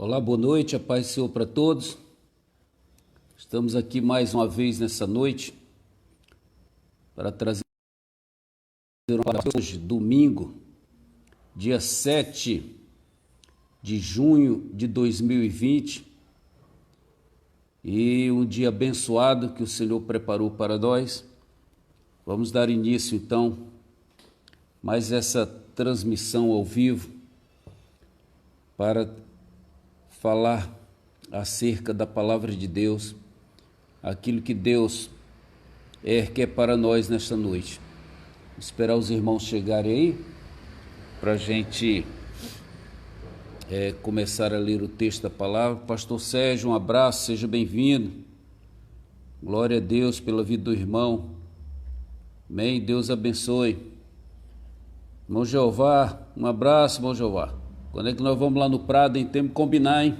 Olá, boa noite, a paz do Senhor para todos. Estamos aqui mais uma vez nessa noite para trazer hoje, domingo, dia 7 de junho de 2020, e um dia abençoado que o Senhor preparou para nós. Vamos dar início então mais essa transmissão ao vivo para falar acerca da palavra de Deus, aquilo que Deus quer para nós nesta noite. Esperar os irmãos chegarem aí para a gente começar a ler o texto da palavra. Pastor Sérgio, um abraço, seja bem-vindo. Glória a Deus pela vida do irmão. Amém, Deus abençoe. Irmão Jeová, um abraço, irmão Jeová. Quando é que nós vamos lá no Prado, hein? Temos que combinar, hein?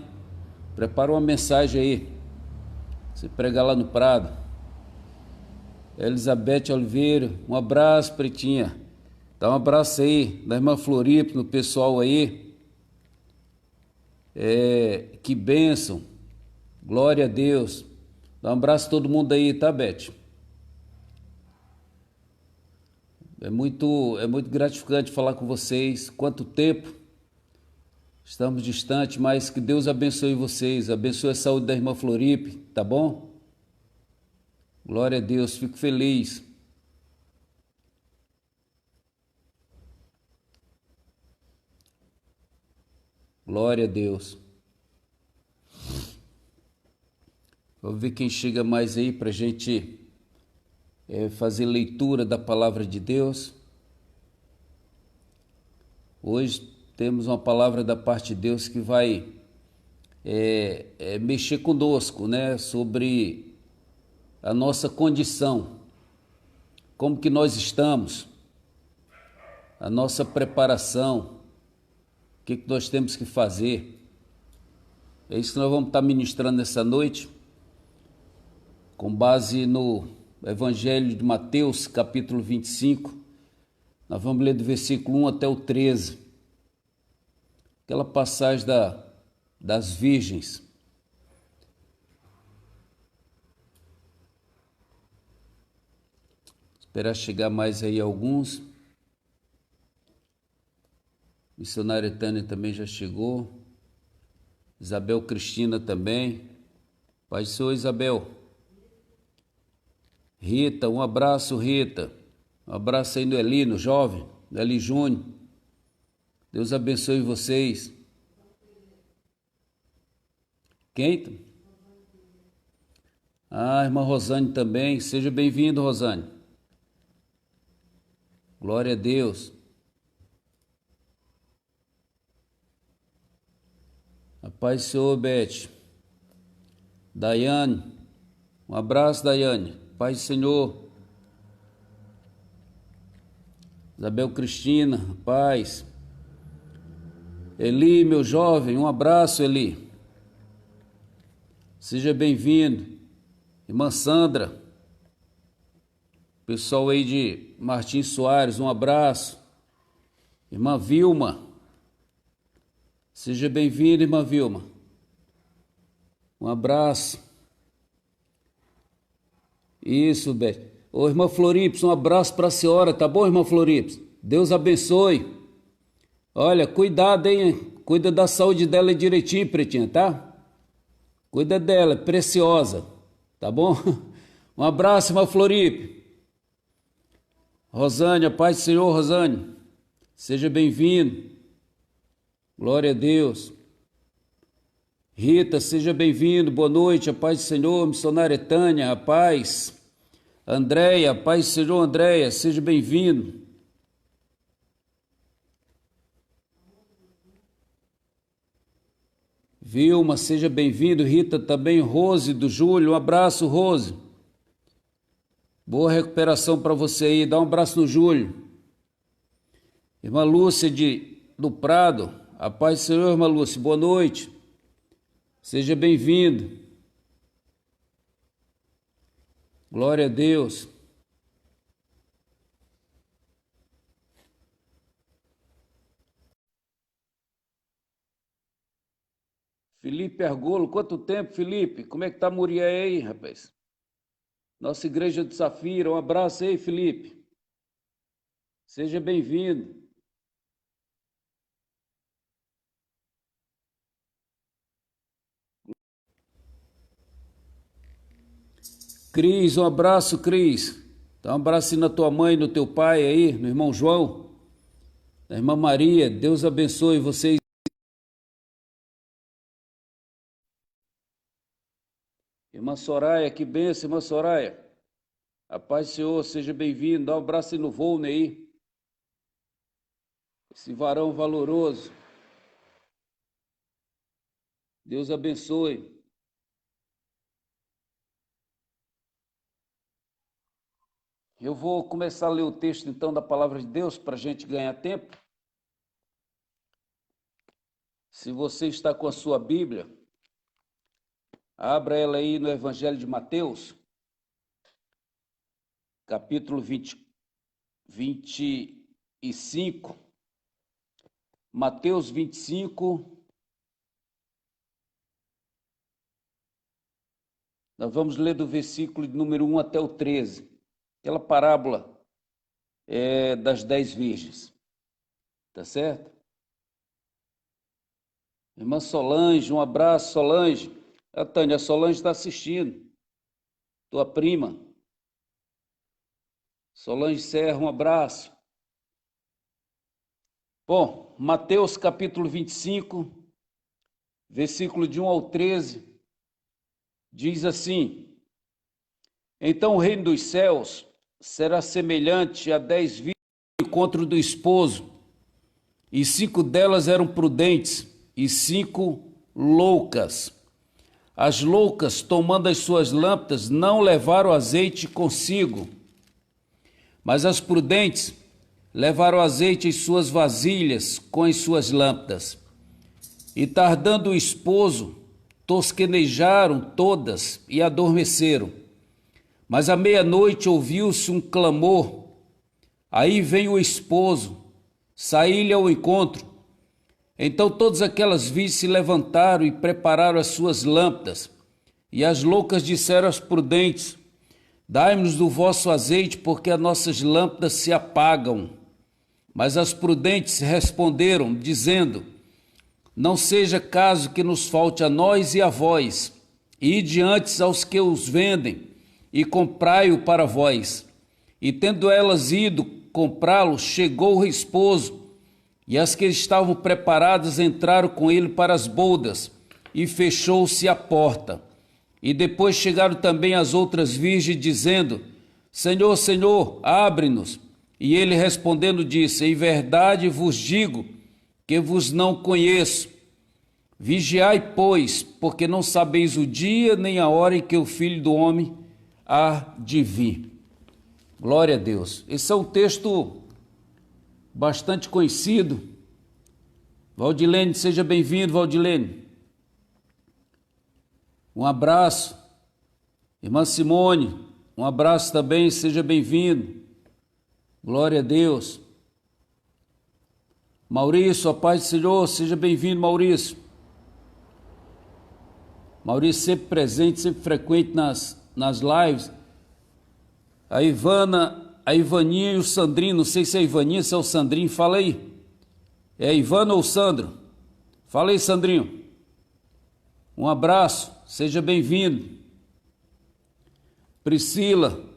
Prepara uma mensagem aí. Você prega lá no Prado. Elizabeth Oliveira, um abraço, pretinha. Dá um abraço aí da irmã Floripa, no pessoal aí. Que bênção. Glória a Deus. Dá um abraço a todo mundo aí, tá, Beth? É muito gratificante falar com vocês. Quanto tempo estamos distantes, mas que Deus abençoe vocês. Abençoe a saúde da irmã Floripe, tá bom? Glória a Deus, fico feliz. Glória a Deus. Vamos ver quem chega mais aí para a gente fazer leitura da palavra de Deus. Hoje temos uma palavra da parte de Deus que vai mexer conosco, né? Sobre a nossa condição, como que nós estamos, a nossa preparação, o que nós temos que fazer. É isso que nós vamos estar ministrando nessa noite, com base no Evangelho de Mateus, capítulo 25. Nós vamos ler do versículo 1 até o 13. Aquela passagem das virgens. Esperar chegar mais aí alguns. Missionária Tânia também já chegou. Isabel Cristina também. Pai do Senhor, Isabel. Rita, um abraço, Rita. Um abraço aí no Elino, jovem, no Eli Júnior. Deus abençoe vocês. Quem? Irmã Rosane também. Seja bem-vindo, Rosane. Glória a Deus. A paz do Senhor, Beth. Daiane. Um abraço, Daiane. Paz do Senhor. Isabel Cristina, paz. Eli, meu jovem, um abraço, Eli. Seja bem-vindo. Irmã Sandra. Pessoal aí de Martins Soares, um abraço. Irmã Vilma. Seja bem-vinda, irmã Vilma. Um abraço. Isso, Beth. Ô, irmã Florips, um abraço para a senhora, tá bom, irmã Florips? Deus abençoe. Olha, cuidado, hein? Cuida da saúde dela direitinho, pretinha, tá? Cuida dela, é preciosa, tá bom? Um abraço, irmã Floripe. Rosane, a paz do Senhor, Rosane. Seja bem-vindo. Glória a Deus. Rita, seja bem-vindo. Boa noite, a paz do Senhor. Missionária Tânia, a paz. Andréia, a paz do Senhor, Andréia, seja bem-vindo. Vilma, seja bem-vindo. Rita também. Rose do Júlio, um abraço, Rose. Boa recuperação para você aí. Dá um abraço no Júlio. Irmã Lúcia do Prado, a paz do Senhor, irmã Lúcia. Boa noite. Seja bem-vindo. Glória a Deus. Felipe Argolo, quanto tempo, Felipe? Como é que tá a Muriel aí, rapaz? Nossa Igreja do Safira, um abraço aí, Felipe. Seja bem-vindo. Cris, um abraço, Cris. Dá um abraço na tua mãe, no teu pai aí, no irmão João, na irmã Maria. Deus abençoe vocês. Irmã Soraya, que benção, irmã Soraya. A paz do Senhor, seja bem-vindo. Dá um abraço aí no Volney aí. Esse varão valoroso. Deus abençoe. Eu vou começar a ler o texto então da palavra de Deus para a gente ganhar tempo. Se você está com a sua Bíblia, abra ela aí no Evangelho de Mateus, capítulo 25. Mateus 25. Nós vamos ler do versículo de número 1 até o 13. Aquela parábola das 10 virgens. Tá certo? Irmã Solange, um abraço, Solange. A Tânia, a Solange está assistindo. Tua prima. Solange Serra, um abraço. Bom, Mateus capítulo 25, versículo de 1 ao 13, diz assim: Então o reino dos céus será semelhante a 10 virgens no encontro do esposo, e 5 delas eram prudentes, e 5 loucas. As loucas, tomando as suas lâmpadas, não levaram azeite consigo, mas as prudentes levaram azeite em suas vasilhas com as suas lâmpadas. E tardando o esposo, tosquenejaram todas e adormeceram. Mas à meia-noite ouviu-se um clamor. Aí vem o esposo, saí-lhe ao encontro. Então todas aquelas virgens se levantaram e prepararam as suas lâmpadas. E as loucas disseram às prudentes: Dai-nos do vosso azeite, porque as nossas lâmpadas se apagam. Mas as prudentes responderam, dizendo: Não seja caso que nos falte a nós e a vós. Ide antes aos que os vendem, e comprai-o para vós. E tendo elas ido comprá-lo, chegou o esposo, e as que estavam preparadas entraram com ele para as bodas, e fechou-se a porta. E depois chegaram também as outras virgens, dizendo: Senhor, Senhor, abre-nos. E ele respondendo disse: Em verdade vos digo que vos não conheço. Vigiai, pois, porque não sabeis o dia nem a hora em que o Filho do Homem há de vir. Glória a Deus. Esse é um texto bastante conhecido. Valdilene, seja bem-vindo, Valdilene. Um abraço. Irmã Simone, um abraço também, seja bem-vindo. Glória a Deus. Maurício, a paz do Senhor, seja bem-vindo, Maurício. Maurício sempre presente, sempre frequente nas lives. A Ivana, a Ivaninha e o Sandrinho, não sei se é a Ivaninha, se é o Sandrinho, fala aí. É a Ivana ou o Sandro? Fala aí, Sandrinho. Um abraço, seja bem-vindo. Priscila,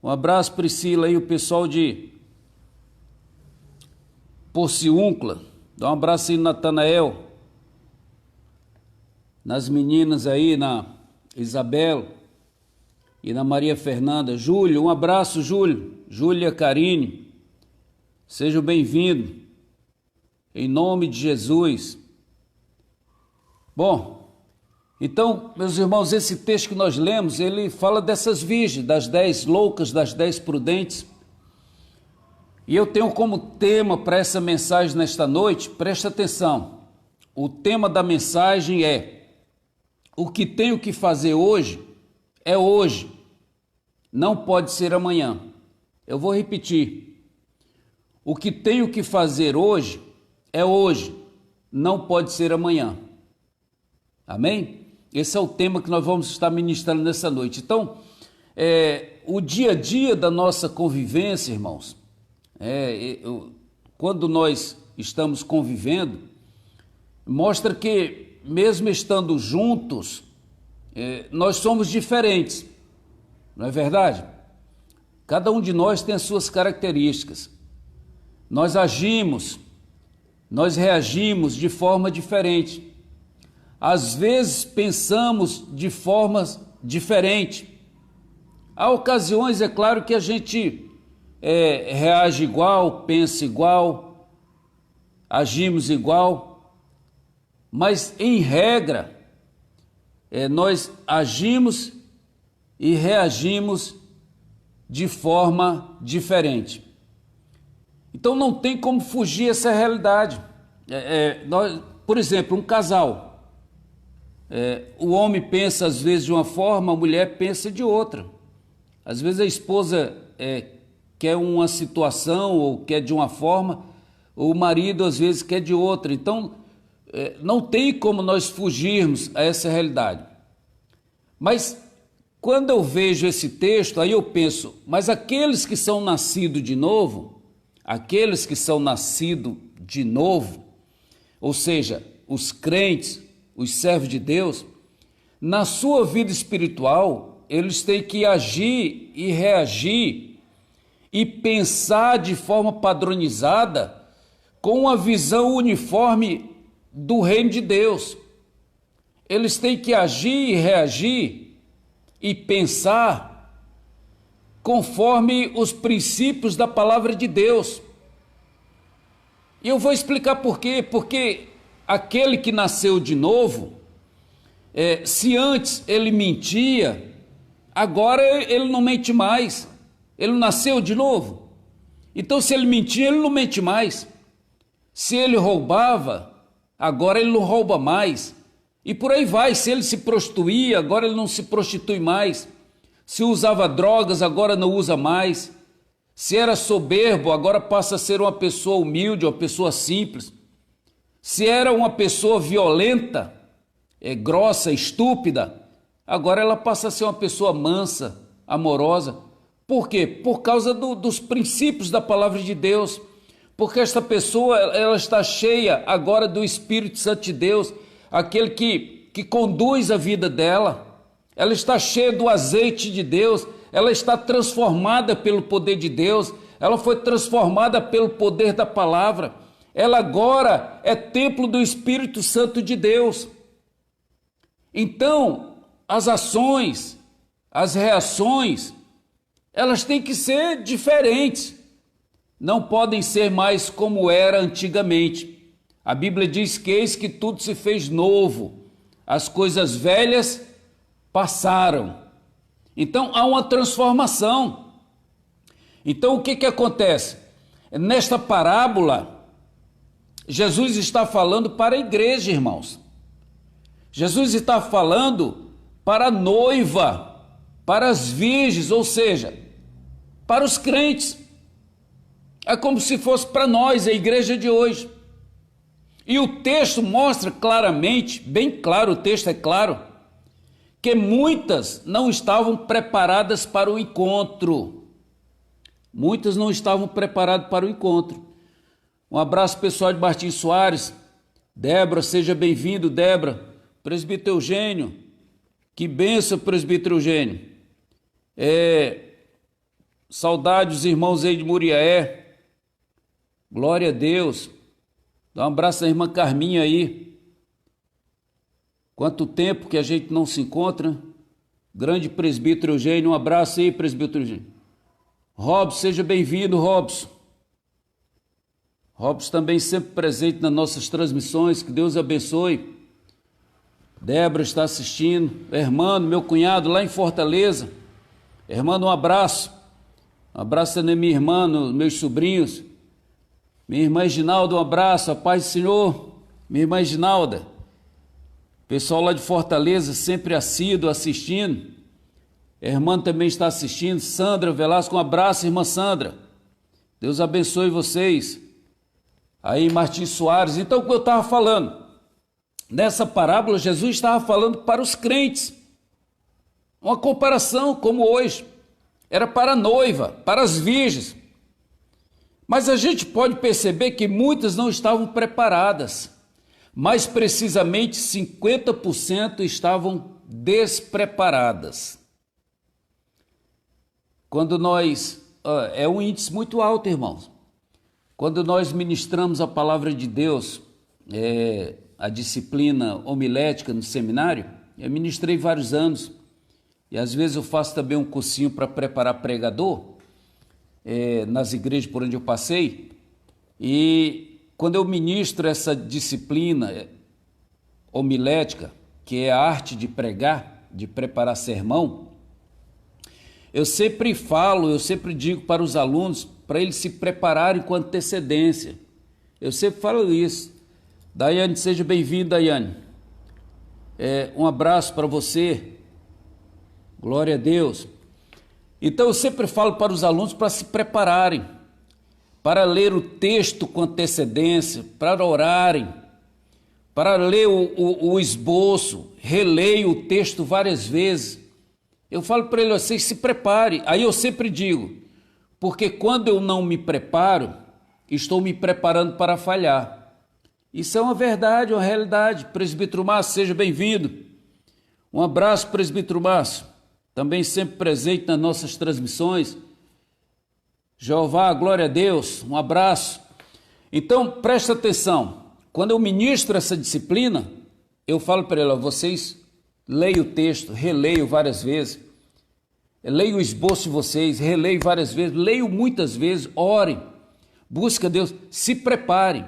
um abraço, Priscila, aí o pessoal de Porciúncula, dá um abraço aí no Natanael, nas meninas aí, na Isabel e na Maria Fernanda. Júlio, um abraço, Júlio. Júlia Carine, sejam bem-vindos, em nome de Jesus. Bom, então, meus irmãos, esse texto que nós lemos, ele fala dessas virgens, das 10 loucas, das 10 prudentes. E eu tenho como tema para essa mensagem nesta noite, presta atenção, o tema da mensagem é: o que tenho que fazer hoje é hoje, não pode ser amanhã. Eu vou repetir, o que tenho que fazer hoje é hoje, não pode ser amanhã. Amém? Esse é o tema que nós vamos estar ministrando nessa noite. Então, o dia a dia da nossa convivência, irmãos, quando nós estamos convivendo, mostra que mesmo estando juntos, nós somos diferentes, não é verdade? Cada um de nós tem as suas características. Nós agimos, nós reagimos de forma diferente. Às vezes pensamos de formas diferentes. Há ocasiões, é claro, que a gente reage igual, pensa igual, agimos igual, mas em regra, nós agimos e reagimos de forma diferente. Então não tem como fugir essa realidade. Por exemplo, um casal, o homem pensa às vezes de uma forma, a mulher pensa de outra. Às vezes a esposa quer uma situação ou quer de uma forma, ou o marido às vezes quer de outra. Então não tem como nós fugirmos a essa realidade. Mas quando eu vejo esse texto, aí eu penso, mas aqueles que são nascidos de novo, ou seja, os crentes, os servos de Deus, na sua vida espiritual, eles têm que agir e reagir e pensar de forma padronizada com uma visão uniforme do reino de Deus. Eles têm que agir e reagir e pensar conforme os princípios da palavra de Deus. E eu vou explicar por quê. Porque aquele que nasceu de novo, se antes ele mentia, agora ele não mente mais. Ele nasceu de novo. Então, se ele mentia, ele não mente mais. Se ele roubava, agora ele não rouba mais. E por aí vai. Se ele se prostituía, agora ele não se prostitui mais. Se usava drogas, agora não usa mais. Se era soberbo, agora passa a ser uma pessoa humilde, uma pessoa simples. Se era uma pessoa violenta, grossa, estúpida, agora ela passa a ser uma pessoa mansa, amorosa. Por quê? Por causa dos princípios da palavra de Deus. Porque esta pessoa, ela está cheia agora do Espírito Santo de Deus, aquele que conduz a vida dela. Ela está cheia do azeite de Deus, ela está transformada pelo poder de Deus, ela foi transformada pelo poder da palavra. Ela agora é templo do Espírito Santo de Deus. Então, as ações, as reações, elas têm que ser diferentes. Não podem ser mais como era antigamente. A Bíblia diz que eis que tudo se fez novo. As coisas velhas passaram. Então há uma transformação. Então o que acontece? Nesta parábola, Jesus está falando para a igreja, irmãos. Jesus está falando para a noiva, para as virgens, ou seja, para os crentes. É como se fosse para nós, a igreja de hoje. E o texto mostra claramente, bem claro, o texto é claro, que muitas não estavam preparadas para o encontro. Muitas não estavam preparadas para o encontro. Um abraço pessoal de Martins Soares. Débora, seja bem-vindo, Débora. Presbítero Eugênio, que bênção, presbítero Eugênio. Saudades dos irmãos aí de Muriaé. Glória a Deus. Dá um abraço à irmã Carminha aí. Quanto tempo que a gente não se encontra. Grande presbítero Eugênio, um abraço aí, presbítero Eugênio. Robson, seja bem-vindo, Robson. Robson também sempre presente nas nossas transmissões, que Deus abençoe. Débora está assistindo. Hermano, meu cunhado lá em Fortaleza. Hermano, um abraço. Um abraço a minha irmã, meus sobrinhos. Minha irmã Ginalda, um abraço, a paz do Senhor. Minha irmã Ginalda. Pessoal lá de Fortaleza, sempre assíduo, assistindo. A irmã também está assistindo. Sandra Velasco, um abraço, irmã Sandra. Deus abençoe vocês. Aí, Martins Soares. Então, o que eu estava falando? Nessa parábola, Jesus estava falando para os crentes. Uma comparação como hoje. Era para a noiva, para as virgens. Mas a gente pode perceber que muitas não estavam preparadas. Mais precisamente, 50% estavam despreparadas. Quando nós... é um índice muito alto, irmãos. Quando nós ministramos a palavra de Deus, a disciplina homilética no seminário, eu ministrei vários anos. E às vezes eu faço também um cursinho para preparar pregador, nas igrejas por onde eu passei. E quando eu ministro essa disciplina homilética, que é a arte de pregar, de preparar sermão, eu sempre falo, eu sempre digo para os alunos, para eles se prepararem com antecedência. Eu sempre falo isso. Daiane, seja bem-vinda, Daiane. Um abraço para você. Glória a Deus. Então eu sempre falo para os alunos para se prepararem, para ler o texto com antecedência, para orarem, para ler o esboço, releio o texto várias vezes. Eu falo para eles, vocês se preparem. Aí eu sempre digo, porque quando eu não me preparo, estou me preparando para falhar. Isso é uma verdade, uma realidade. Presbítero Márcio, seja bem-vindo. Um abraço, presbítero Márcio. Também sempre presente nas nossas transmissões. Jeová, glória a Deus, um abraço. Então, presta atenção, quando eu ministro essa disciplina, eu falo para ela, vocês leiam o texto, releiam várias vezes, leiam o esboço de vocês, releiam várias vezes, leiam muitas vezes, orem, busquem a Deus, se preparem,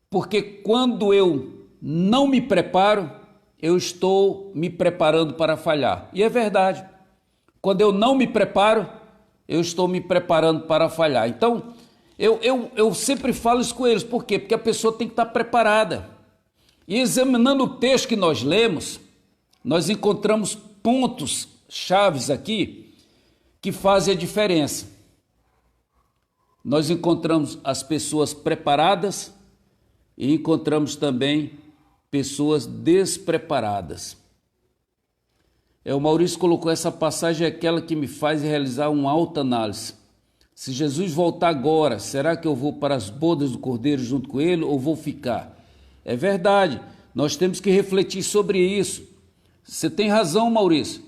porque quando eu não me preparo, eu estou me preparando para falhar. E é verdade. Quando eu não me preparo, eu estou me preparando para falhar. Então, eu sempre falo isso com eles. Por quê? Porque a pessoa tem que estar preparada. E examinando o texto que nós lemos, nós encontramos pontos chaves aqui que fazem a diferença. Nós encontramos as pessoas preparadas e encontramos também pessoas despreparadas. O Maurício colocou essa passagem, é aquela que me faz realizar uma autoanálise. Se Jesus voltar agora, será que eu vou para as bodas do Cordeiro junto com ele ou vou ficar? É verdade, nós temos que refletir sobre isso. Você tem razão, Maurício,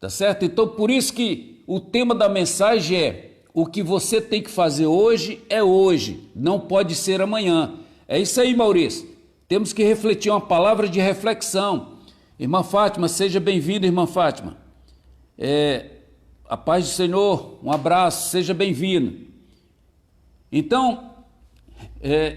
tá certo? Então, por isso que o tema da mensagem é: o que você tem que fazer hoje é hoje, não pode ser amanhã. É isso aí, Maurício. Temos que refletir, uma palavra de reflexão. Irmã Fátima, seja bem-vinda, irmã Fátima. A paz do Senhor, um abraço, seja bem-vindo. Então,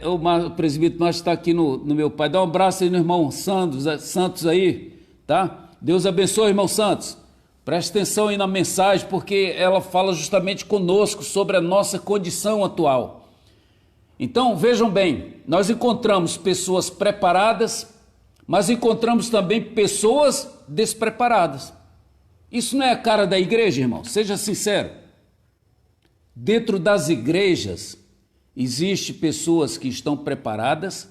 o presbítero Márcio está aqui no meu pai. Dá um abraço aí no irmão Santos aí, tá? Deus abençoe, irmão Santos. Preste atenção aí na mensagem, porque ela fala justamente conosco sobre a nossa condição atual. Então, vejam bem, nós encontramos pessoas preparadas, mas encontramos também pessoas despreparadas. Isso não é a cara da igreja, irmão? Seja sincero. Dentro das igrejas, existem pessoas que estão preparadas,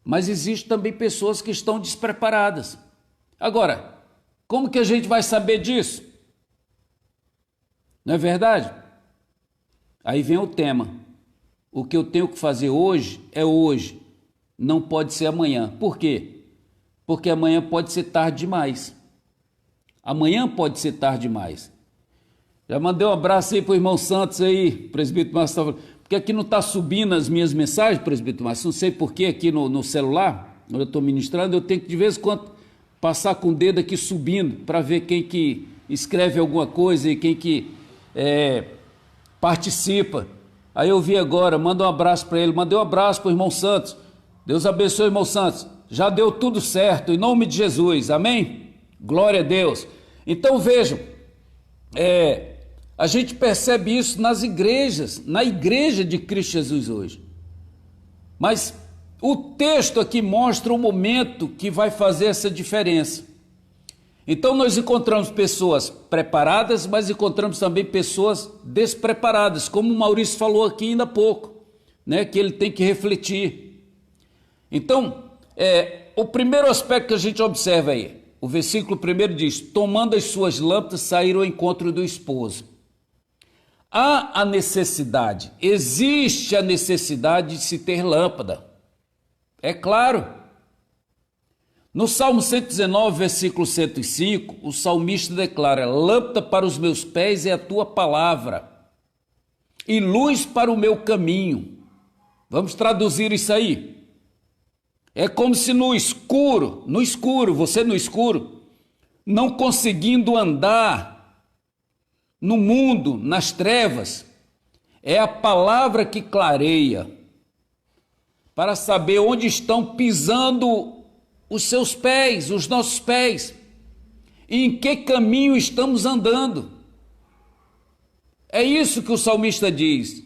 mas existem também pessoas que estão despreparadas. Agora, como que a gente vai saber disso? Não é verdade? Aí vem o tema. O que eu tenho que fazer hoje é hoje, não pode ser amanhã. Por quê? Porque amanhã pode ser tarde demais. Amanhã pode ser tarde demais. Já mandei um abraço aí para o irmão Santos aí, presbítero Márcio, porque aqui não está subindo as minhas mensagens, presbítero Márcio, não sei porquê aqui no celular, quando eu estou ministrando, eu tenho que de vez em quando passar com o dedo aqui subindo, para ver quem que escreve alguma coisa e quem que participa. Aí eu vi agora, manda um abraço para ele, mandei um abraço para o irmão Santos. Deus abençoe, irmão Santos. Já deu tudo certo, em nome de Jesus, amém? Glória a Deus. Então vejam, a gente percebe isso nas igrejas, na igreja de Cristo Jesus hoje. Mas o texto aqui mostra o momento que vai fazer essa diferença. Então nós encontramos pessoas preparadas, mas encontramos também pessoas despreparadas, como o Maurício falou aqui ainda há pouco, né, que ele tem que refletir. Então, O primeiro aspecto que a gente observa aí, o versículo primeiro diz: tomando as suas lâmpadas, saíram ao encontro do esposo. Há a necessidade, existe a necessidade de se ter lâmpada. É claro. No Salmo 119, versículo 105, o salmista declara: lâmpada para os meus pés é a tua palavra, e luz para o meu caminho. Vamos traduzir isso aí. É como se no escuro, você no escuro, não conseguindo andar no mundo, nas trevas, é a palavra que clareia, para saber onde estão pisando os seus pés, os nossos pés, e em que caminho estamos andando. É isso que o salmista diz,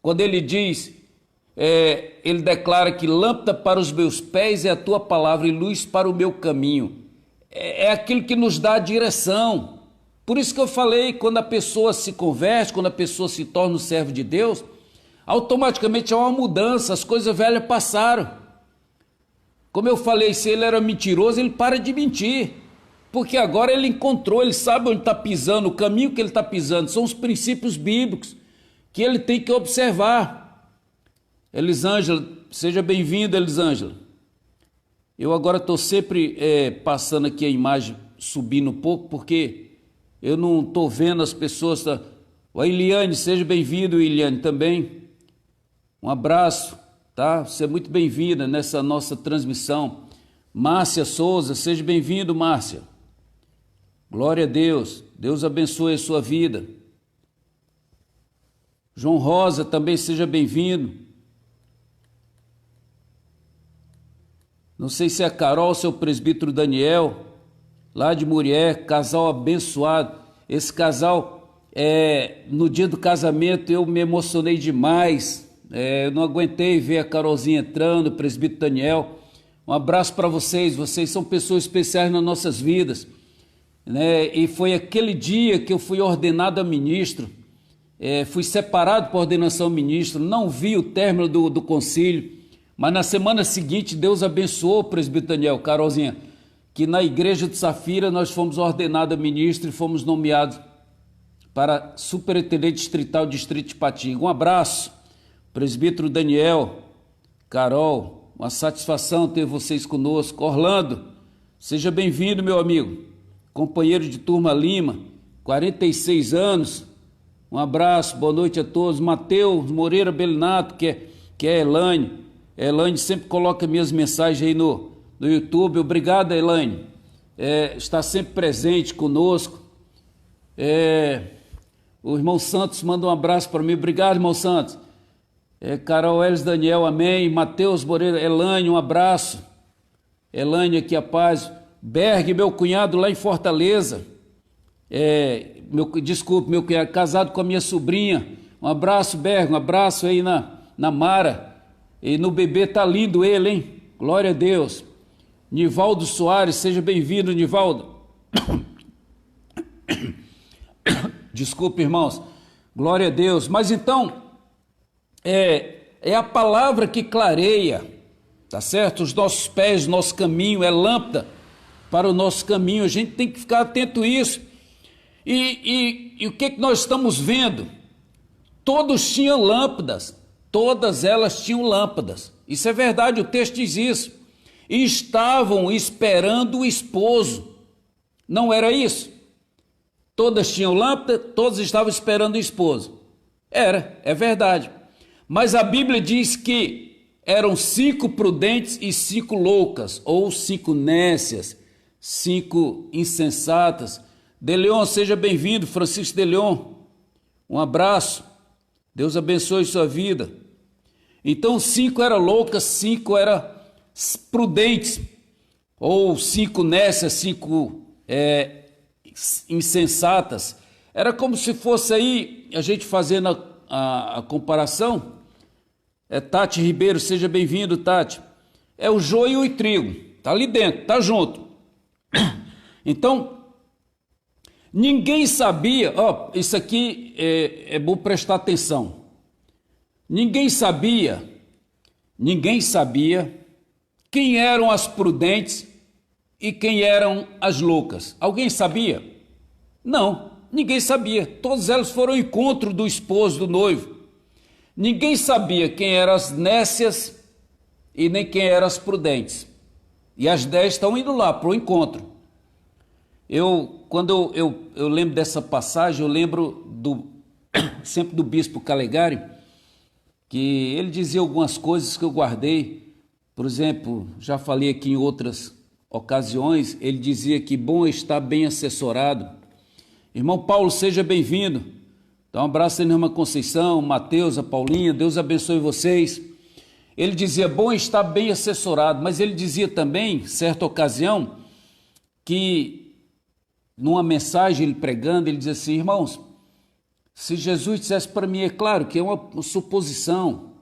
quando ele diz, ele declara que lâmpada para os meus pés é a tua palavra e luz para o meu caminho. É aquilo que nos dá a direção. Por isso que eu falei, quando a pessoa se converte, quando a pessoa se torna um servo de Deus, automaticamente há uma mudança, as coisas velhas passaram. Como eu falei, se ele era mentiroso, ele para de mentir, porque agora ele encontrou, ele sabe onde está pisando, o caminho que ele está pisando, são os princípios bíblicos que ele tem que observar. Elisângela, seja bem-vinda, Elisângela. Eu agora estou sempre passando aqui a imagem, subindo um pouco, porque eu não estou vendo as pessoas. O Eliane, seja bem-vindo, Eliane, também. Um abraço, tá? Você é muito bem-vinda nessa nossa transmissão. Márcia Souza, seja bem-vindo, Márcia. Glória a Deus. Deus abençoe a sua vida. João Rosa, também seja bem-vindo. Não sei se é a Carol, seu presbítero Daniel, lá de Murié, casal abençoado. Esse casal, no dia do casamento, eu me emocionei demais. Eu não aguentei ver a Carolzinha entrando, o presbítero Daniel. Um abraço para vocês, vocês são pessoas especiais nas nossas vidas, né? E foi aquele dia que eu fui ordenado a ministro, fui separado para ordenação a ministro, não vi o término do concílio, mas na semana seguinte Deus abençoou o presbítero Daniel, Carolzinha, que na igreja de Safira nós fomos ordenados a ministro e fomos nomeados para superintendente distrital do distrito de Patinga. Um abraço, presbítero Daniel, Carol, uma satisfação ter vocês conosco. Orlando, seja bem-vindo, meu amigo, companheiro de turma Lima, 46 anos, um abraço, boa noite a todos. Mateus Moreira Belinato, que é Elaine. Elaine sempre coloca minhas mensagens aí no YouTube. Obrigado, Elaine. Está sempre presente conosco. O irmão Santos manda um abraço para mim. Obrigado, irmão Santos. Carol Elis Daniel, amém. Mateus Moreira, Elaine, um abraço. Elaine aqui, a paz. Berg, meu cunhado lá em Fortaleza. Meu cunhado, casado com a minha sobrinha. Um abraço, Berg, um abraço aí na Mara. E no bebê tá lindo ele, hein? Glória a Deus. Nivaldo Soares, seja bem-vindo, Nivaldo. Desculpe, irmãos. Glória a Deus. Mas então, é a palavra que clareia, tá certo? Os nossos pés, nosso caminho, é lâmpada para o nosso caminho. A gente tem que ficar atento a isso. E o que nós estamos vendo? Todos tinham lâmpadas. Todas elas tinham lâmpadas. Isso é verdade, o texto diz isso. E estavam esperando o esposo. Não era isso? Todas tinham lâmpada, todos estavam esperando o esposo. É verdade. Mas a Bíblia diz que eram 5 prudentes e 5 loucas, ou 5 nécias, 5 insensatas. De Leon, seja bem-vindo, Francisco de Leon. Um abraço. Deus abençoe sua vida. Então 5 eram loucas, 5 eram prudentes, ou 5 nécias, 5 insensatas. Era como se fosse aí, a gente fazendo a comparação. Tati Ribeiro, seja bem-vindo, Tati. É o joio e o trigo, tá ali dentro, tá junto. Então, ninguém sabia, isso aqui é bom prestar Ninguém sabia quem eram as prudentes e quem eram as loucas. Alguém sabia? Não, ninguém sabia. Todas elas foram ao encontro do esposo, do noivo. Ninguém sabia quem eram as nécias e nem quem eram as prudentes. E as 10 estão indo lá para o encontro. Quando eu lembro dessa passagem, eu lembro sempre do bispo Calegari, que ele dizia algumas coisas que eu guardei. Por exemplo, já falei aqui em outras ocasiões, ele dizia que bom é estar bem assessorado. Irmão Paulo, seja bem-vindo. Dá um abraço aí na irmã Conceição, Mateus, a Paulinha, Deus abençoe vocês. Ele dizia, bom é estar bem assessorado, mas ele dizia também, certa ocasião, que numa mensagem, ele pregando, ele dizia assim, irmãos, se Jesus dissesse para mim, é claro que é uma suposição,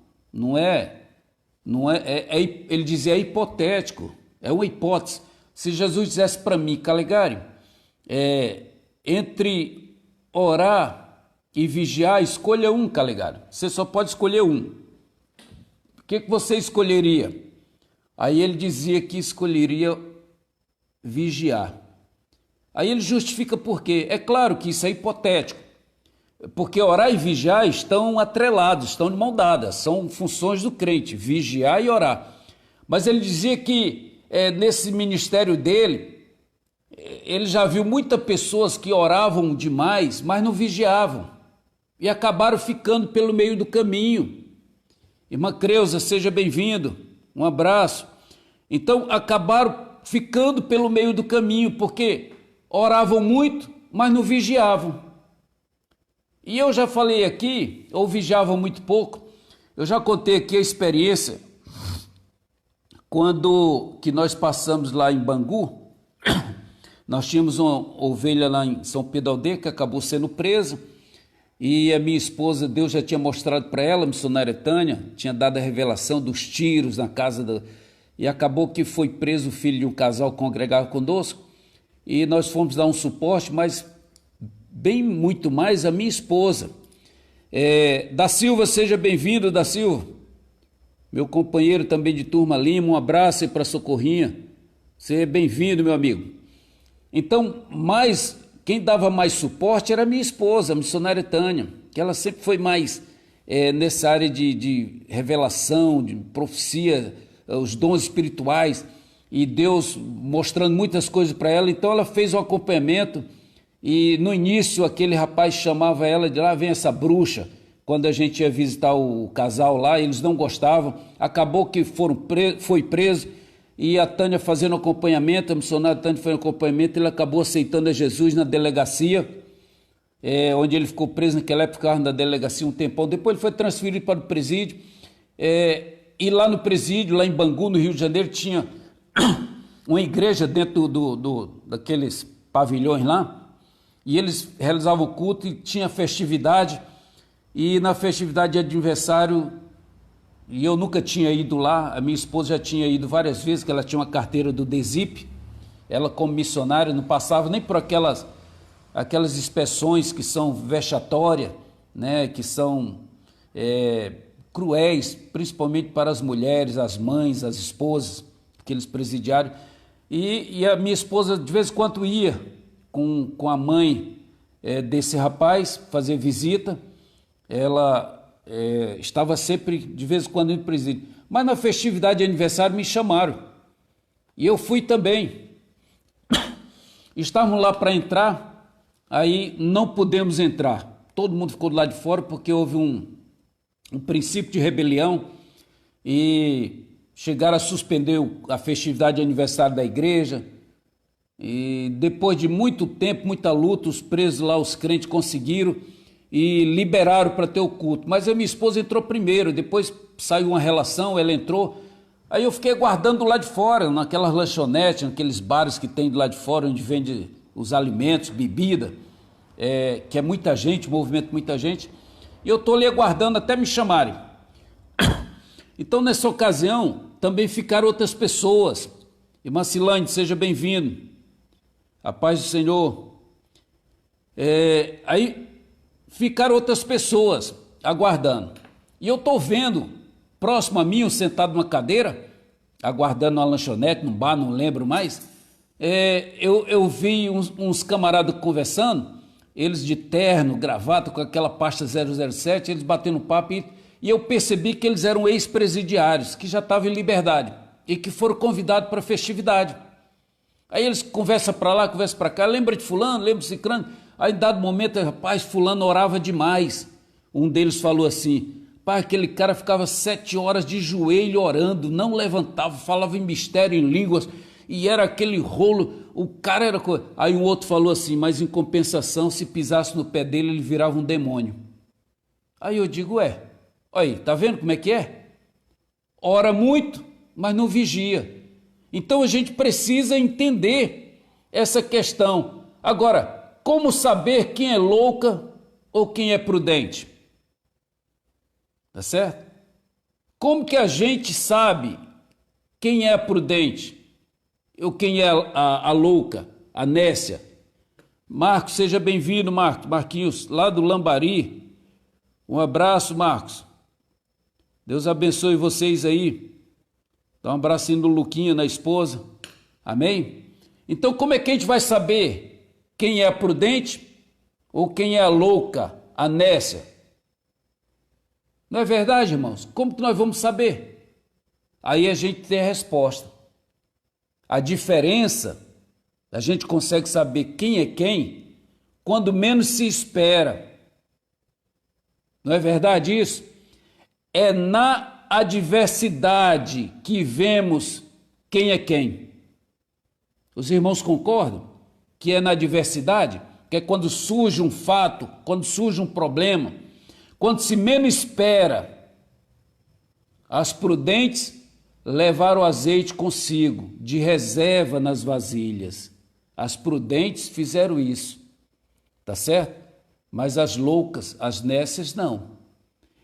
ele dizia, é hipotético, é uma hipótese. Se Jesus dissesse para mim, Calegari, entre orar e vigiar, escolha um, Calegari, você só pode escolher um. O que você escolheria? Aí ele dizia que escolheria vigiar. Aí ele justifica por quê? É claro que isso é hipotético, porque orar e vigiar estão atrelados, estão de mão dada, são funções do crente, vigiar e orar. Mas ele dizia que nesse ministério dele, ele já viu muitas pessoas que oravam demais, mas não vigiavam, e acabaram ficando pelo meio do caminho. Irmã Creuza, seja bem-vindo, um abraço. Então, acabaram ficando pelo meio do caminho, porque oravam muito, mas não vigiavam. E eu já falei aqui, ou vigiavam muito pouco, eu já contei aqui a experiência, quando que nós passamos lá em Bangu, nós tínhamos uma ovelha lá em São Pedro Aldeia, que acabou sendo presa, e a minha esposa, Deus já tinha mostrado para ela, a missionária Tânia, tinha dado a revelação dos tiros na casa e acabou que foi preso o filho de um casal que congregava conosco, e nós fomos dar um suporte, mas bem muito mais a minha esposa. Da Silva, seja bem-vindo, da Silva, meu companheiro também de turma Lima, um abraço aí para Socorrinha, seja bem-vindo, meu amigo. Então, quem dava mais suporte era a minha esposa, a missionária Tânia, que ela sempre foi mais nessa área de revelação, de profecia, os dons espirituais, e Deus mostrando muitas coisas para ela. Então ela fez um acompanhamento, e no início aquele rapaz chamava ela de lá vem essa bruxa. Quando a gente ia visitar o casal lá, eles não gostavam, acabou que foi preso, e a Tânia fazendo acompanhamento, a missionária Tânia fazendo acompanhamento, ele acabou aceitando a Jesus na delegacia, onde ele ficou preso naquela época, ficava na delegacia um tempão. Depois ele foi transferido para o presídio, e lá no presídio, lá em Bangu, no Rio de Janeiro, tinha uma igreja dentro daqueles pavilhões lá, e eles realizavam o culto e tinha festividade, e na festividade de aniversário, e eu nunca tinha ido lá, a minha esposa já tinha ido várias vezes, que ela tinha uma carteira do DESIP, ela como missionária não passava nem por aquelas inspeções que são vexatórias, né, que são cruéis, principalmente para as mulheres, as mães, as esposas, aqueles presidiários, e a minha esposa de vez em quando ia com a mãe desse rapaz fazer visita, ela estava sempre, de vez em quando, no presídio. Mas na festividade de aniversário me chamaram. E eu fui também. Estávamos lá para entrar, aí não pudemos entrar. Todo mundo ficou do lado de fora porque houve um princípio de rebelião e chegaram a suspender a festividade de aniversário da igreja. E depois de muito tempo, muita luta, os presos lá, os crentes conseguiram e liberaram para ter o culto, mas a minha esposa entrou primeiro, depois saiu uma relação, ela entrou, aí eu fiquei aguardando do lado de fora, naquelas lanchonetes, naqueles bares que tem do lado de fora, onde vende os alimentos, bebida, que é muita gente, movimento muita gente, e eu estou ali aguardando até me chamarem. Então nessa ocasião também ficaram outras pessoas. Irmã Silane, seja bem-vindo, a paz do Senhor. Aí ficaram outras pessoas aguardando. E eu estou vendo, próximo a mim, sentado numa cadeira, aguardando uma lanchonete, num bar, não lembro mais, eu vi uns camaradas conversando, eles de terno, gravata, com aquela pasta 007, eles batendo papo e eu percebi que eles eram ex-presidiários, que já estavam em liberdade e que foram convidados para a festividade. Aí eles conversam para lá, conversam para cá, lembra de fulano, lembra de ciclano? Aí em dado momento, rapaz, fulano orava demais. Um deles falou assim, pai, aquele cara ficava 7 horas de joelho orando, não levantava, falava em mistério, em línguas, e era aquele rolo, o cara era... Aí um outro falou assim, mas em compensação, se pisasse no pé dele, ele virava um demônio. Aí eu digo, olha aí, tá vendo como é que é? Ora muito, mas não vigia. Então a gente precisa entender essa questão. Agora, como saber quem é louca ou quem é prudente? Tá certo? Como que a gente sabe quem é prudente ou quem é a louca, a nécia? Marcos, seja bem-vindo, Marquinhos, lá do Lambari. Um abraço, Marcos. Deus abençoe vocês aí. Dá um abracinho do Luquinha na esposa. Amém? Então, como é que a gente vai saber quem é a prudente ou quem é a louca, a nécia? Não é verdade, irmãos? Como que nós vamos saber? Aí a gente tem a resposta. A diferença, a gente consegue saber quem é quem quando menos se espera. Não é verdade isso? É na adversidade que vemos quem é quem. Os irmãos concordam que é na adversidade, que é quando surge um fato, quando surge um problema, quando se menos espera. As prudentes levaram o azeite consigo, de reserva nas vasilhas. As prudentes fizeram isso, tá certo? Mas as loucas, as nécias, não.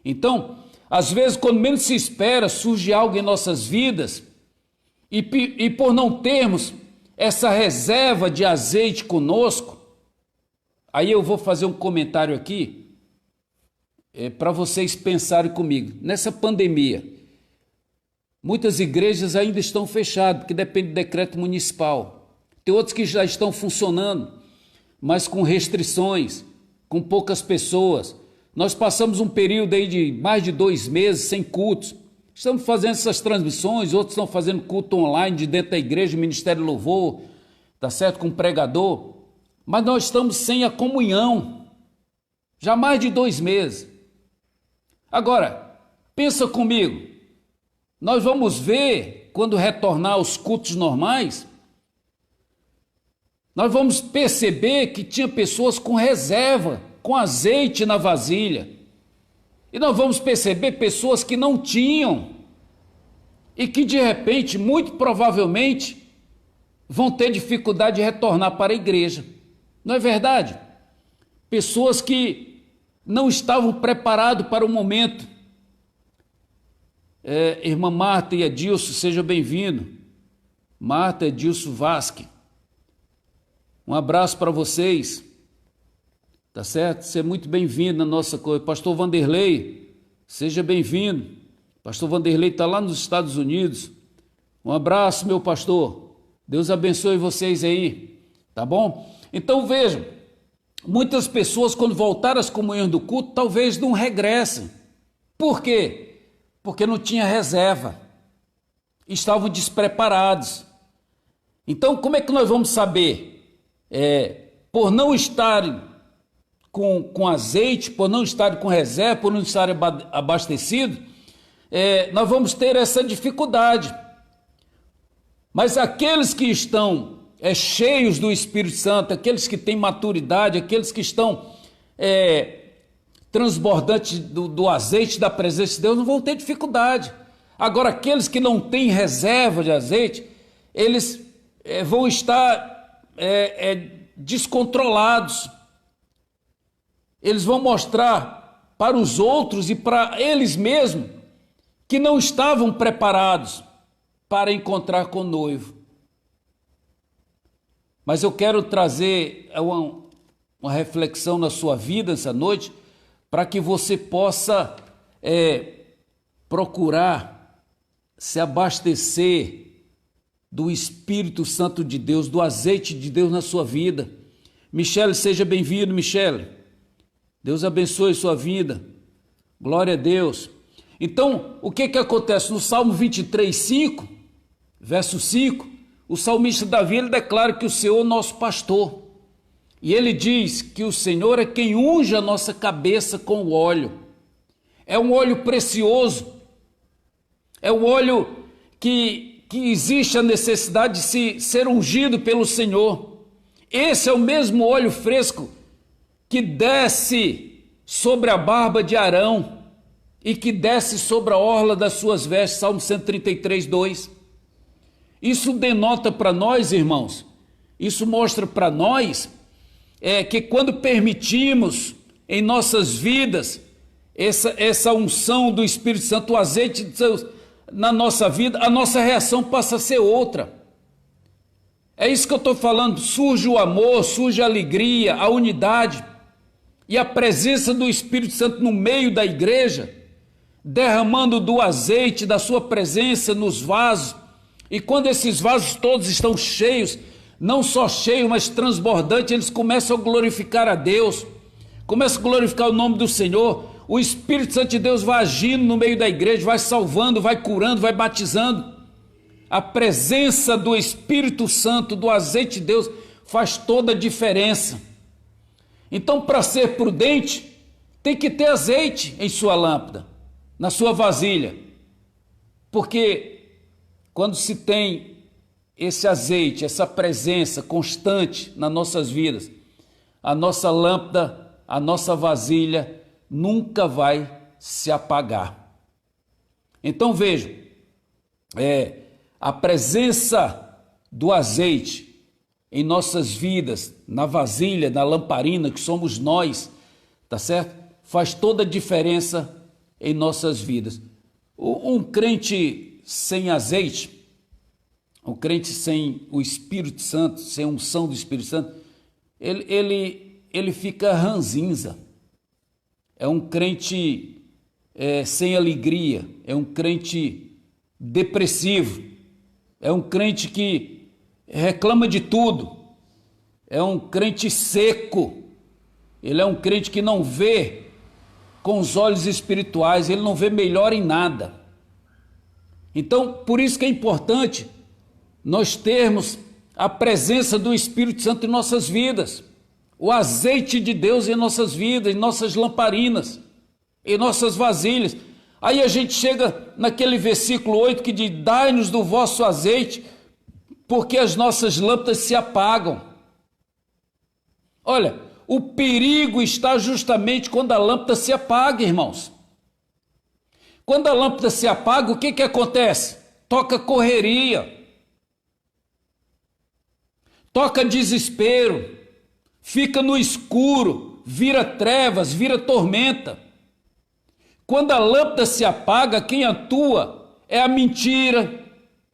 Então, às vezes, quando menos se espera, surge algo em nossas vidas e por não termos essa reserva de azeite conosco, aí eu vou fazer um comentário aqui para vocês pensarem comigo. Nessa pandemia, muitas igrejas ainda estão fechadas, porque depende do decreto municipal. Tem outros que já estão funcionando, mas com restrições, com poucas pessoas. Nós passamos um período aí de mais de 2 meses sem cultos. Estamos fazendo essas transmissões, outros estão fazendo culto online de dentro da igreja, Ministério Louvor, tá certo? Com pregador. Mas nós estamos sem a comunhão, já mais de 2 meses. Agora, pensa comigo, nós vamos ver, quando retornar aos cultos normais, nós vamos perceber que tinha pessoas com reserva, com azeite na vasilha. E nós vamos perceber pessoas que não tinham e que de repente, muito provavelmente, vão ter dificuldade de retornar para a igreja. Não é verdade? Pessoas que não estavam preparados para o momento. Irmã Marta e Edilson, seja bem-vindo. Marta, Edilson Vasque. Um abraço para vocês. Tá certo? Você é muito bem-vindo na nossa coisa. Pastor Vanderlei, seja bem-vindo. Pastor Vanderlei está lá nos Estados Unidos. Um abraço, meu pastor. Deus abençoe vocês aí. Tá bom? Então vejam, muitas pessoas quando voltaram às comunhões do culto, talvez não regressem. Por quê? Porque não tinha reserva. Estavam despreparados. Então como é que nós vamos saber? Por não estarem com azeite, por não estarem com reserva, por não estarem abastecidos, nós vamos ter essa dificuldade. Mas aqueles que estão cheios do Espírito Santo, aqueles que têm maturidade, aqueles que estão transbordantes do azeite da presença de Deus, não vão ter dificuldade. Agora, aqueles que não têm reserva de azeite, eles vão estar descontrolados. Eles vão mostrar para os outros e para eles mesmos que não estavam preparados para encontrar com o noivo. Mas eu quero trazer uma reflexão na sua vida essa noite, para que você possa procurar se abastecer do Espírito Santo de Deus, do azeite de Deus na sua vida. Michele, seja bem-vindo, Michele. Deus abençoe sua vida. Glória a Deus. Então, o que acontece? No Salmo 23, 5, verso 5, o salmista Davi, ele declara que o Senhor é o nosso pastor. E ele diz que o Senhor é quem unge a nossa cabeça com o óleo. É um óleo precioso. É um óleo que existe a necessidade de ser ungido pelo Senhor. Esse é o mesmo óleo fresco que desce sobre a barba de Arão e que desce sobre a orla das suas vestes, Salmo 133, 2. Isso denota para nós, irmãos, isso mostra para nós que quando permitimos em nossas vidas essa unção do Espírito Santo, o azeite de Deus na nossa vida, a nossa reação passa a ser outra. É isso que eu estou falando, surge o amor, surge a alegria, a unidade e a presença do Espírito Santo no meio da igreja, derramando do azeite da sua presença nos vasos. E quando esses vasos todos estão cheios, não só cheios, mas transbordantes, eles começam a glorificar a Deus, começam a glorificar o nome do Senhor. O Espírito Santo de Deus vai agindo no meio da igreja, vai salvando, vai curando, vai batizando. A presença do Espírito Santo, do azeite de Deus, faz toda a diferença. Então, para ser prudente, tem que ter azeite em sua lâmpada, na sua vasilha. Porque quando se tem esse azeite, essa presença constante nas nossas vidas, a nossa lâmpada, a nossa vasilha nunca vai se apagar. Então veja, a presença do azeite em nossas vidas, na vasilha, na lamparina que somos nós, tá certo? Faz toda a diferença em nossas vidas. Um crente sem azeite, um crente sem o Espírito Santo, sem a unção do Espírito Santo, ele fica ranzinza. É um crente sem alegria, é um crente depressivo, é um crente que reclama de tudo, é um crente seco, ele é um crente que não vê com os olhos espirituais, ele não vê melhor em nada. Então, por isso que é importante nós termos a presença do Espírito Santo em nossas vidas, o azeite de Deus em nossas vidas, em nossas lamparinas, em nossas vasilhas. Aí a gente chega naquele versículo 8 que diz: dai-nos do vosso azeite, porque as nossas lâmpadas se apagam. Olha, o perigo está justamente quando a lâmpada se apaga, irmãos. Quando a lâmpada se apaga, o que acontece? Toca correria, toca desespero, fica no escuro, vira trevas, vira tormenta. Quando a lâmpada se apaga, quem atua é a mentira,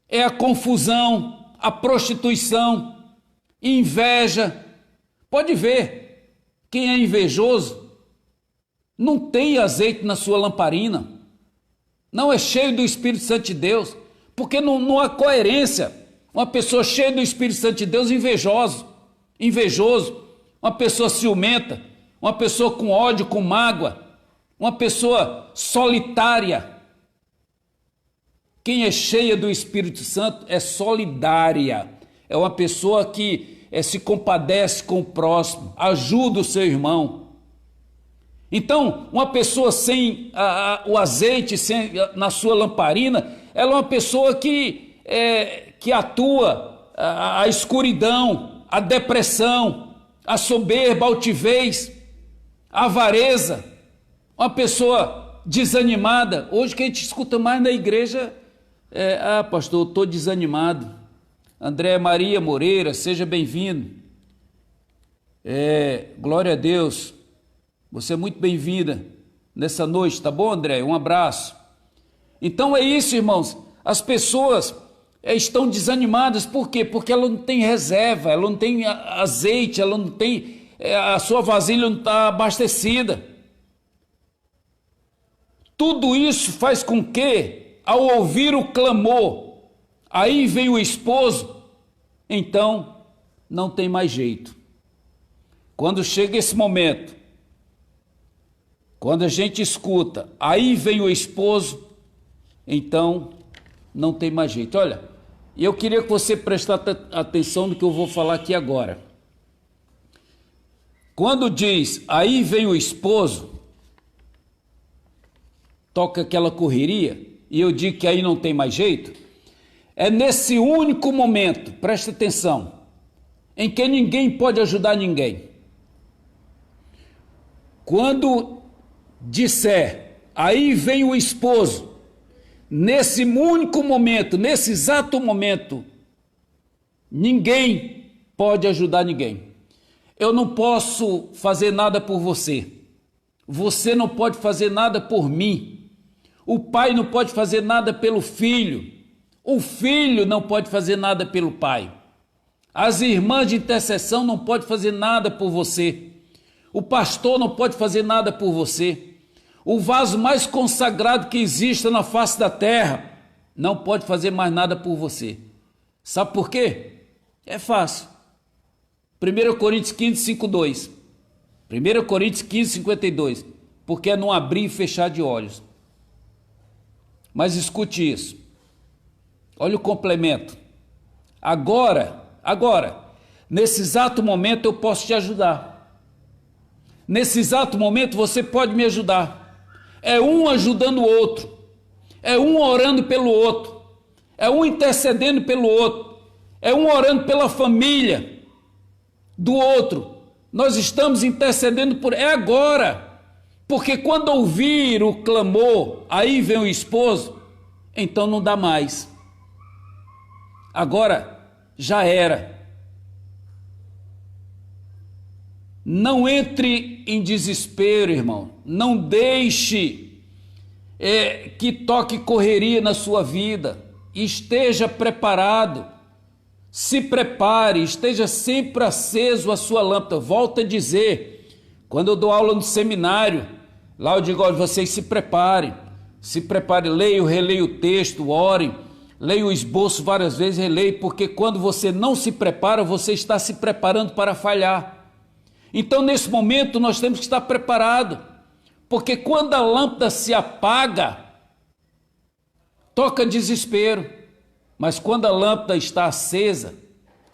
é a confusão, a prostituição, inveja. Pode ver, quem é invejoso não tem azeite na sua lamparina, não é cheio do Espírito Santo de Deus, porque não há coerência. Uma pessoa cheia do Espírito Santo de Deus invejoso, uma pessoa ciumenta, uma pessoa com ódio, com mágoa, uma pessoa solitária. Quem é cheia do Espírito Santo é solidária, é uma pessoa que se compadece com o próximo, ajuda o seu irmão. Então, uma pessoa sem o azeite na sua lamparina, ela é uma pessoa que atua a escuridão, a depressão, a soberba, a altivez, a avareza, uma pessoa desanimada. Hoje que a gente escuta mais na igreja pastor, eu estou desanimado. André Maria Moreira, seja bem-vindo. Glória a Deus, você é muito bem-vinda nessa noite, tá bom, André? Um abraço. Então é isso, irmãos, as pessoas estão desanimadas, por quê? Porque ela não tem reserva, ela não tem azeite, ela não tem, a sua vasilha não está abastecida. Tudo isso faz com que ao ouvir o clamor, aí vem o esposo, então não tem mais jeito. Quando chega esse momento, quando a gente escuta, aí vem o esposo, então não tem mais jeito. Olha, eu queria que você prestasse atenção no que eu vou falar aqui agora. Quando diz, aí vem o esposo, toca aquela correria, e eu digo que aí não tem mais jeito, é nesse único momento, presta atenção, em que ninguém pode ajudar ninguém. Quando disser, aí vem o esposo, nesse único momento, nesse exato momento, ninguém pode ajudar ninguém. Eu não posso fazer nada por você. Você não pode fazer nada por mim. O pai não pode fazer nada pelo filho. O filho não pode fazer nada pelo pai. As irmãs de intercessão não podem fazer nada por você. O pastor não pode fazer nada por você. O vaso mais consagrado que exista na face da terra não pode fazer mais nada por você. Sabe por quê? É fácil. 1 Coríntios 15, 5:2. 1 Coríntios 15, 52. Porque é não abrir e fechar de olhos. Mas escute isso. Olha o complemento. Agora, nesse exato momento eu posso te ajudar. Nesse exato momento você pode me ajudar. É um ajudando o outro. É um orando pelo outro. É um intercedendo pelo outro. É um orando pela família do outro. Nós estamos intercedendo por... É agora. Porque quando ouvir o clamor, aí vem o esposo, então não dá mais. Agora já era. Não entre em desespero, irmão. Não deixe que toque correria na sua vida. Esteja preparado. Se prepare, esteja sempre aceso a sua lâmpada. Volto a dizer, quando eu dou aula no seminário, lá eu digo, olha, vocês se preparem, leiam, releia o texto, orem, leia o esboço várias vezes, releia, porque quando você não se prepara, você está se preparando para falhar. Então, nesse momento, nós temos que estar preparados, porque quando a lâmpada se apaga, toca desespero, mas quando a lâmpada está acesa,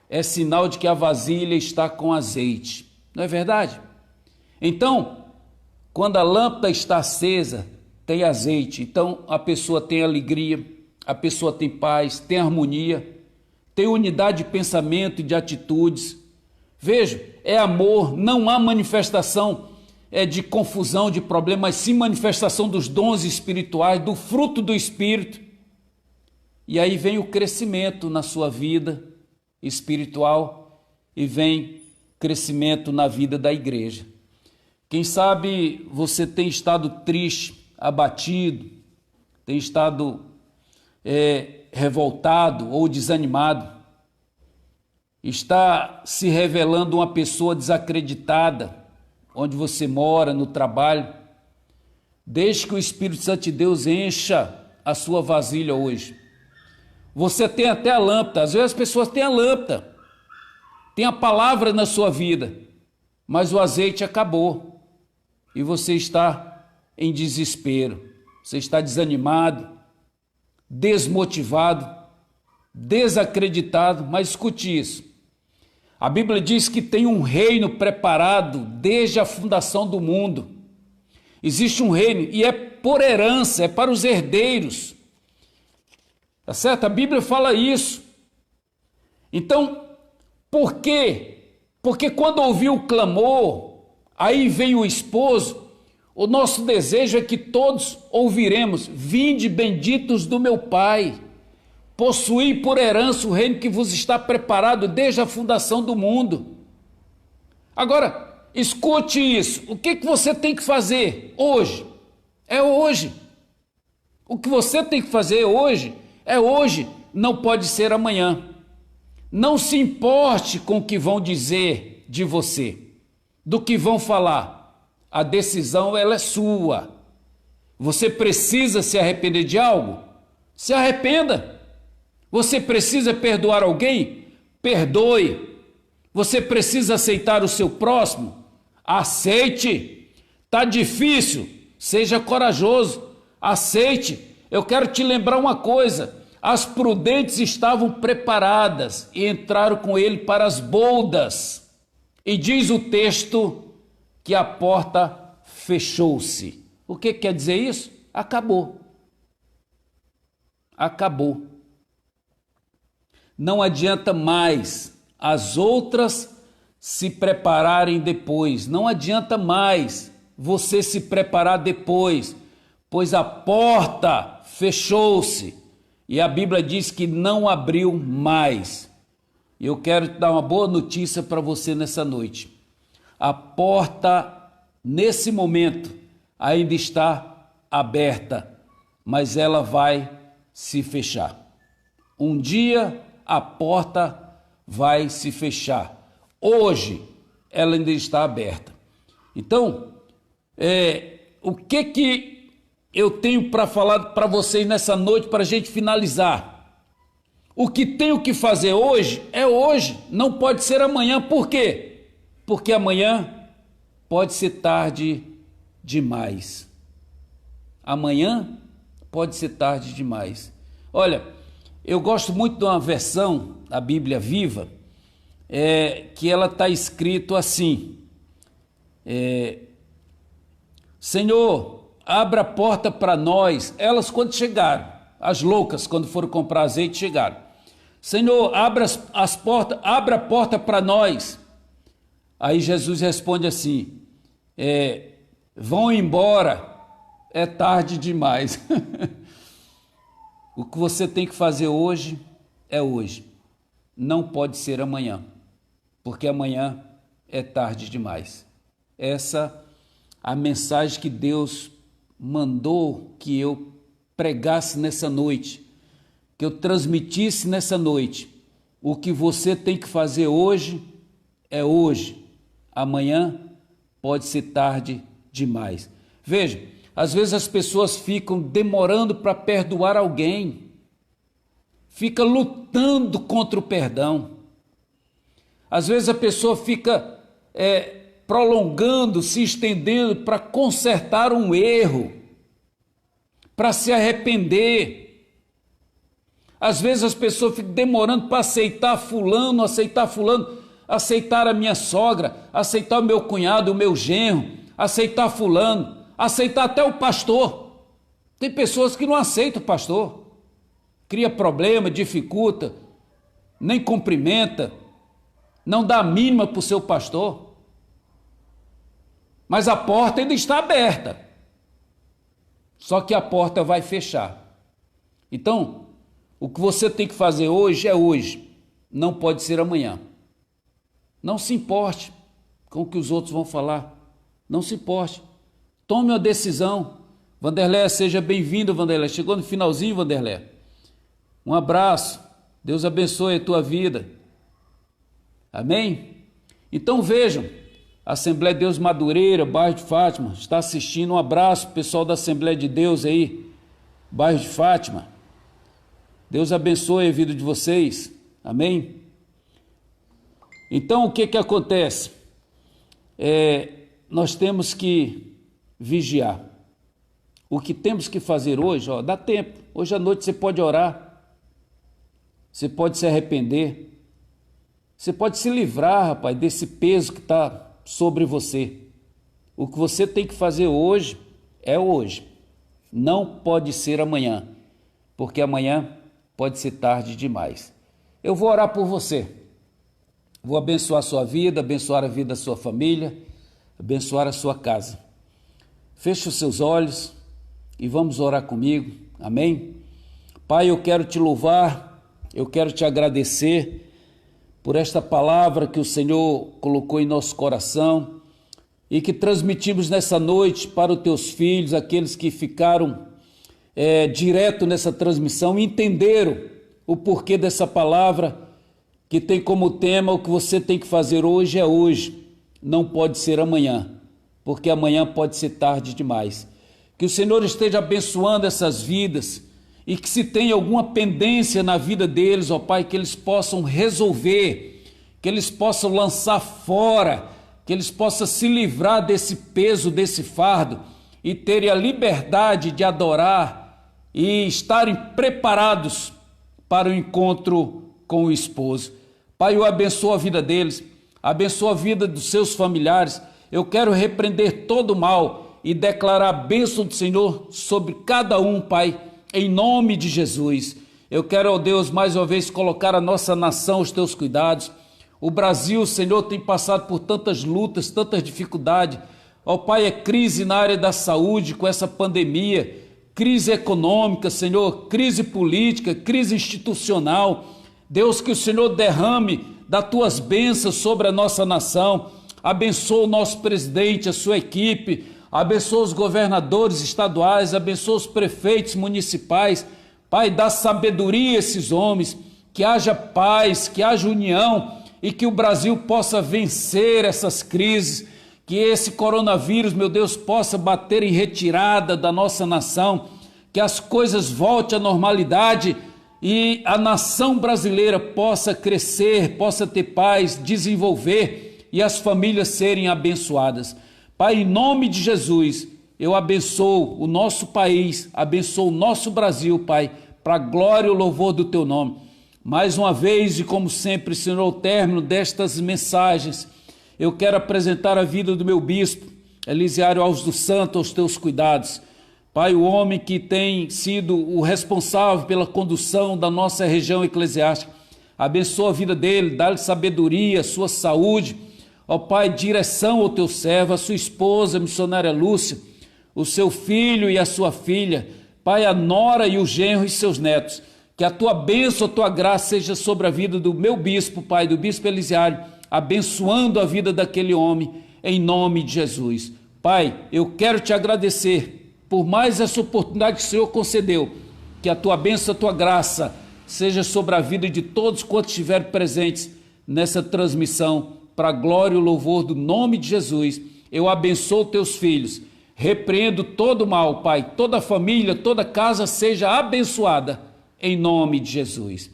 é sinal de que a vasilha está com azeite, não é verdade? Então, quando a lâmpada está acesa, tem azeite, então a pessoa tem alegria, a pessoa tem paz, tem harmonia, tem unidade de pensamento e de atitudes. Veja, é amor, não há manifestação de confusão, de problema, mas sim manifestação dos dons espirituais, do fruto do Espírito. E aí vem o crescimento na sua vida espiritual e vem crescimento na vida da igreja. Quem sabe você tem estado triste, abatido, tem estado revoltado ou desanimado, está se revelando uma pessoa desacreditada, onde você mora, no trabalho. Deixe que o Espírito Santo de Deus encha a sua vasilha hoje. Você tem até a lâmpada, às vezes as pessoas têm a lâmpada, tem a palavra na sua vida, mas o azeite acabou e você está em desespero, você está desanimado, desmotivado, desacreditado. Mas escute isso. A Bíblia diz que tem um reino preparado desde a fundação do mundo. Existe um reino e é por herança, é para os herdeiros. Tá certo? A Bíblia fala isso. Então, por quê? Porque quando ouviu o clamor, aí vem o esposo, o nosso desejo é que todos ouviremos: vinde benditos do meu Pai, possuí por herança o reino que vos está preparado desde a fundação do mundo. Agora, escute isso. O que você tem que fazer hoje? É hoje. O que você tem que fazer hoje é hoje, não pode ser amanhã. Não se importe com o que vão dizer de você, do que vão falar. A decisão, ela é sua. Você precisa se arrepender de algo? Se arrependa. Você precisa perdoar alguém? Perdoe. Você precisa aceitar o seu próximo? Aceite. Está difícil? Seja corajoso. Aceite. Eu quero te lembrar uma coisa. As prudentes estavam preparadas e entraram com ele para as boldas. E diz o texto que a porta fechou-se. O que quer dizer isso? Acabou. Acabou. Não adianta mais as outras se prepararem depois. Não adianta mais você se preparar depois, pois a porta fechou-se e a Bíblia diz que não abriu mais. E eu quero te dar uma boa notícia para você nessa noite. A porta, nesse momento, ainda está aberta, mas ela vai se fechar. Um dia a porta vai se fechar. Hoje ela ainda está aberta. Então, o que eu tenho para falar para vocês nessa noite para a gente finalizar? O que tenho que fazer hoje é hoje, não pode ser amanhã. Por quê? Porque amanhã pode ser tarde demais. Amanhã pode ser tarde demais. Olha, eu gosto muito de uma versão da Bíblia Viva, que ela está escrito assim: Senhor, abra a porta para nós. Elas quando chegaram, as loucas quando foram comprar azeite chegaram. Senhor, abra as portas, abra a porta para nós. Aí Jesus responde assim: vão embora, é tarde demais. O que você tem que fazer hoje é hoje, não pode ser amanhã, porque amanhã é tarde demais. Essa a mensagem que Deus mandou que eu pregasse nessa noite, que eu transmitisse nessa noite. O que você tem que fazer hoje é hoje, amanhã pode ser tarde demais. Veja, às vezes as pessoas ficam demorando para perdoar alguém, fica lutando contra o perdão. Às vezes a pessoa fica prolongando, se estendendo para consertar um erro, para se arrepender. Às vezes as pessoas ficam demorando para aceitar fulano, aceitar a minha sogra, aceitar o meu cunhado, o meu genro, aceitar fulano, aceitar até o pastor. Tem pessoas que não aceitam o pastor, cria problema, dificulta, nem cumprimenta, não dá a mínima para o seu pastor. Mas a porta ainda está aberta, só que a porta vai fechar. Então, o que você tem que fazer hoje é hoje, não pode ser amanhã. Não se importe com o que os outros vão falar, não se importe. Tome uma decisão. Vanderlé, seja bem-vindo, Vanderlé. Chegou no finalzinho, Vanderlé. Um abraço. Deus abençoe a tua vida. Amém? Então vejam, Assembleia de Deus Madureira, bairro de Fátima, está assistindo. Um abraço, pessoal da Assembleia de Deus aí, bairro de Fátima. Deus abençoe a vida de vocês. Amém? Então o que acontece? Nós temos que vigiar. O que temos que fazer hoje, dá tempo. Hoje à noite você pode orar, você pode se arrepender, você pode se livrar, rapaz, desse peso que está sobre você. O que você tem que fazer hoje é hoje, não pode ser amanhã, porque amanhã pode ser tarde demais. Eu vou orar por você, vou abençoar a sua vida, abençoar a vida da sua família, abençoar a sua casa. Feche os seus olhos e vamos orar comigo, amém? Pai, eu quero te louvar, eu quero te agradecer por esta palavra que o Senhor colocou em nosso coração e que transmitimos nessa noite para os teus filhos, aqueles que ficaram direto nessa transmissão, entenderam o porquê dessa palavra que tem como tema: o que você tem que fazer hoje é hoje, não pode ser amanhã, porque amanhã pode ser tarde demais. Que o Senhor esteja abençoando essas vidas e que se tem alguma pendência na vida deles, ó Pai, que eles possam resolver, que eles possam lançar fora, que eles possam se livrar desse peso, desse fardo e terem a liberdade de adorar e estarem preparados para o encontro com o esposo. Pai, eu abençoo a vida deles, abençoo a vida dos seus familiares. Eu quero repreender todo o mal e declarar a bênção do Senhor sobre cada um, Pai, em nome de Jesus. Eu quero, ó Deus, mais uma vez colocar a nossa nação aos teus cuidados. O Brasil, Senhor, tem passado por tantas lutas, tantas dificuldades. Ó Pai, é crise na área da saúde com essa pandemia, crise econômica, Senhor, crise política, crise institucional. Deus, que o Senhor derrame das tuas bênçãos sobre a nossa nação. Abençoa o nosso presidente, a sua equipe, abençoa os governadores estaduais, abençoa os prefeitos municipais. Pai, dá sabedoria a esses homens, que haja paz, que haja união e que o Brasil possa vencer essas crises, que esse coronavírus, meu Deus, possa bater em retirada da nossa nação, que as coisas voltem à normalidade e a nação brasileira possa crescer, possa ter paz, desenvolver e as famílias serem abençoadas. Pai, em nome de Jesus, eu abençoo o nosso país, abençoo o nosso Brasil, Pai, para a glória e o louvor do teu nome. Mais uma vez e como sempre, Senhor, ao término destas mensagens, eu quero apresentar a vida do meu bispo, Elisiário Alves dos Santos, aos teus cuidados. Pai, o homem que tem sido o responsável pela condução da nossa região eclesiástica, abençoa a vida dele, dá-lhe sabedoria, sua saúde. Ó Pai, direção ao teu servo, a sua esposa, a missionária Lúcia, o seu filho e a sua filha, Pai, a nora e o genro e seus netos. Que a tua bênção, a tua graça seja sobre a vida do meu bispo, Pai, do bispo Elisiário, abençoando a vida daquele homem, em nome de Jesus. Pai, eu quero te agradecer por mais essa oportunidade que o Senhor concedeu, que a tua bênção, a tua graça seja sobre a vida de todos quantos estiverem presentes nessa transmissão, para a glória e o louvor do nome de Jesus. Eu abençoo teus filhos, repreendo todo o mal, Pai, toda a família, toda casa seja abençoada, em nome de Jesus.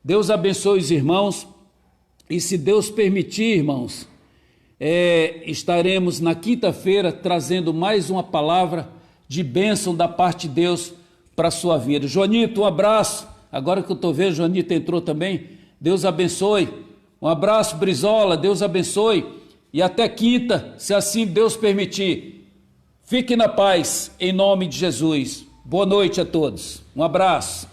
Deus abençoe os irmãos, e se Deus permitir, irmãos, estaremos na quinta-feira trazendo mais uma palavra de bênção da parte de Deus para a sua vida. Joanito, um abraço. Agora que eu estou vendo, Joanito entrou também. Deus abençoe. Um abraço, Brizola. Deus abençoe. E até quinta, se assim Deus permitir. Fique na paz, em nome de Jesus. Boa noite a todos. Um abraço.